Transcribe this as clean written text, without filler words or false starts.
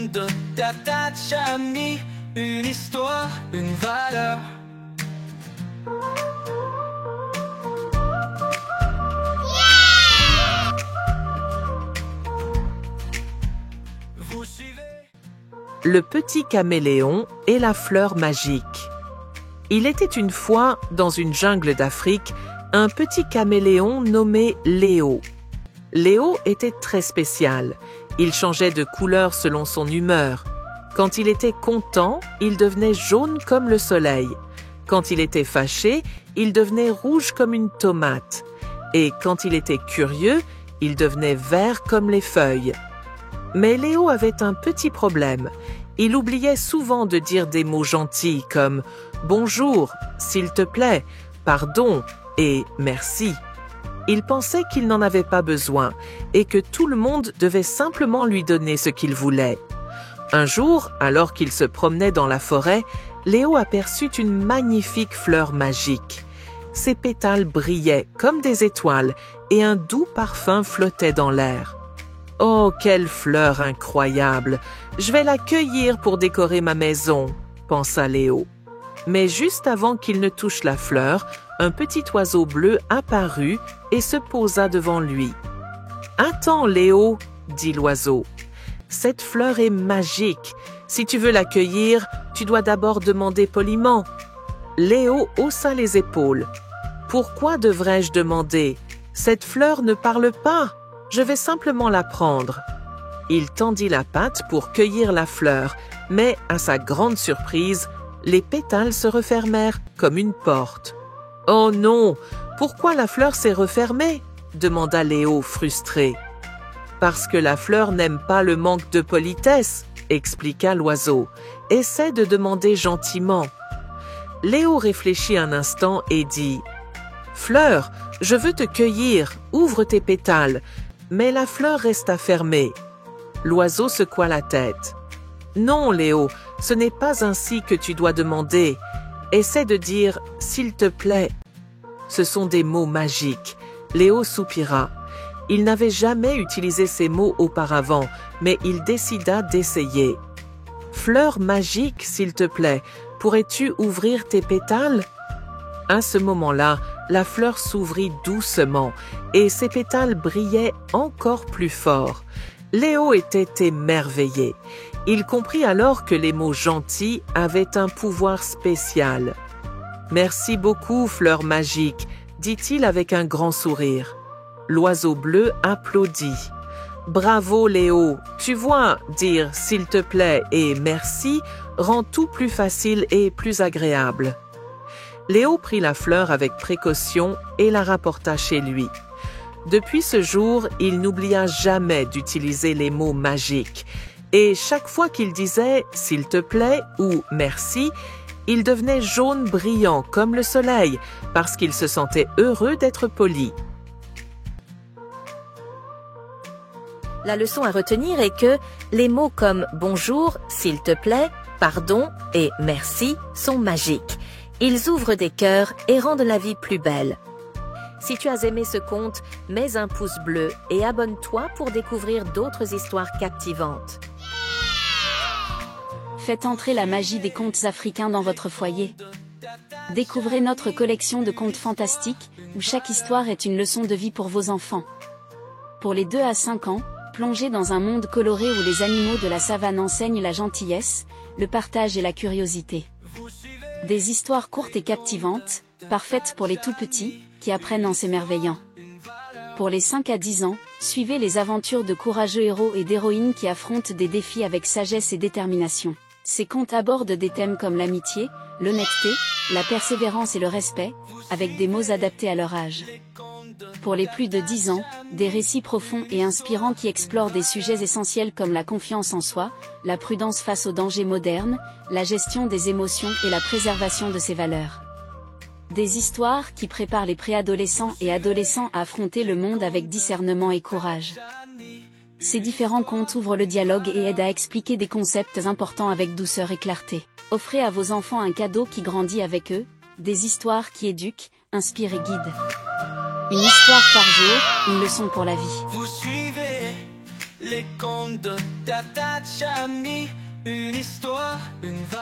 monde t'attache ami, une histoire, une valeur. Vous suivez? Le petit caméléon et la fleur magique. Il était une fois, dans une jungle d'Afrique, un petit caméléon nommé Léo. Léo était très spécial. Il changeait de couleur selon son humeur. Quand il était content, il devenait jaune comme le soleil. Quand il était fâché, il devenait rouge comme une tomate. Et quand il était curieux, il devenait vert comme les feuilles. Mais Léo avait un petit problème. Il oubliait souvent de dire des mots gentils comme « bonjour »,« s'il te plaît »,« pardon » et « merci ». Il pensait qu'il n'en avait pas besoin et que tout le monde devait simplement lui donner ce qu'il voulait. Un jour, alors qu'il se promenait dans la forêt, Léo aperçut une magnifique fleur magique. Ses pétales brillaient comme des étoiles et un doux parfum flottait dans l'air. « Oh, quelle fleur incroyable! Je vais la cueillir pour décorer ma maison », pensa Léo. Mais juste avant qu'il ne touche la fleur, un petit oiseau bleu apparut et se posa devant lui. « Attends, Léo, » dit l'oiseau. « Cette fleur est magique. Si tu veux la cueillir, tu dois d'abord demander poliment. » Léo haussa les épaules. « Pourquoi devrais-je demander? Cette fleur ne parle pas. Je vais simplement la prendre. » Il tendit la patte pour cueillir la fleur, mais à sa grande surprise, les pétales se refermèrent comme une porte. « Oh non! Pourquoi la fleur s'est refermée ?» demanda Léo frustré. « Parce que la fleur n'aime pas le manque de politesse, » expliqua l'oiseau. « Essaie de demander gentiment. » Léo réfléchit un instant et dit « Fleur, je veux te cueillir, ouvre tes pétales. » Mais la fleur resta fermée. L'oiseau secoua la tête. « Non, Léo, ce n'est pas ainsi que tu dois demander. Essaie de dire « s'il te plaît ». Ce sont des mots magiques. Léo soupira. Il n'avait jamais utilisé ces mots auparavant, mais il décida d'essayer. « Fleur magique, s'il te plaît, pourrais-tu ouvrir tes pétales ?» À ce moment-là, la fleur s'ouvrit doucement et ses pétales brillaient encore plus fort. Léo était émerveillé. Il comprit alors que les mots gentils avaient un pouvoir spécial. « Merci beaucoup, fleur magique », dit-il avec un grand sourire. L'oiseau bleu applaudit. « Bravo, Léo. Tu vois, dire « s'il te plaît » et « merci » rend tout plus facile et plus agréable. » Léo prit la fleur avec précaution et la rapporta chez lui. Depuis ce jour, il n'oublia jamais d'utiliser les mots magiques. Et chaque fois qu'il disait « s'il te plaît » ou « merci », il devenait jaune brillant comme le soleil parce qu'il se sentait heureux d'être poli. La leçon à retenir est que les mots comme « bonjour »,« s'il te plaît »,« pardon » et « merci » sont magiques. Ils ouvrent des cœurs et rendent la vie plus belle. Si tu as aimé ce conte, mets un pouce bleu et abonne-toi pour découvrir d'autres histoires captivantes. Faites entrer la magie des contes africains dans votre foyer. Découvrez notre collection de contes fantastiques, où chaque histoire est une leçon de vie pour vos enfants. Pour les 2 à 5 ans, plongez dans un monde coloré où les animaux de la savane enseignent la gentillesse, le partage et la curiosité. Des histoires courtes et captivantes, parfaites pour les tout-petits, qui apprennent en s'émerveillant. Pour les 5 à 10 ans, suivez les aventures de courageux héros et d'héroïnes qui affrontent des défis avec sagesse et détermination. Ces contes abordent des thèmes comme l'amitié, l'honnêteté, la persévérance et le respect, avec des mots adaptés à leur âge. Pour les plus de 10 ans, des récits profonds et inspirants qui explorent des sujets essentiels comme la confiance en soi, la prudence face aux dangers modernes, la gestion des émotions et la préservation de ses valeurs. Des histoires qui préparent les préadolescents et adolescents à affronter le monde avec discernement et courage. Ces différents contes ouvrent le dialogue et aident à expliquer des concepts importants avec douceur et clarté. Offrez à vos enfants un cadeau qui grandit avec eux, des histoires qui éduquent, inspirent et guident. Une histoire par jour, une leçon pour la vie. Vous suivez Les contes de Tata Chani, une histoire, une vague.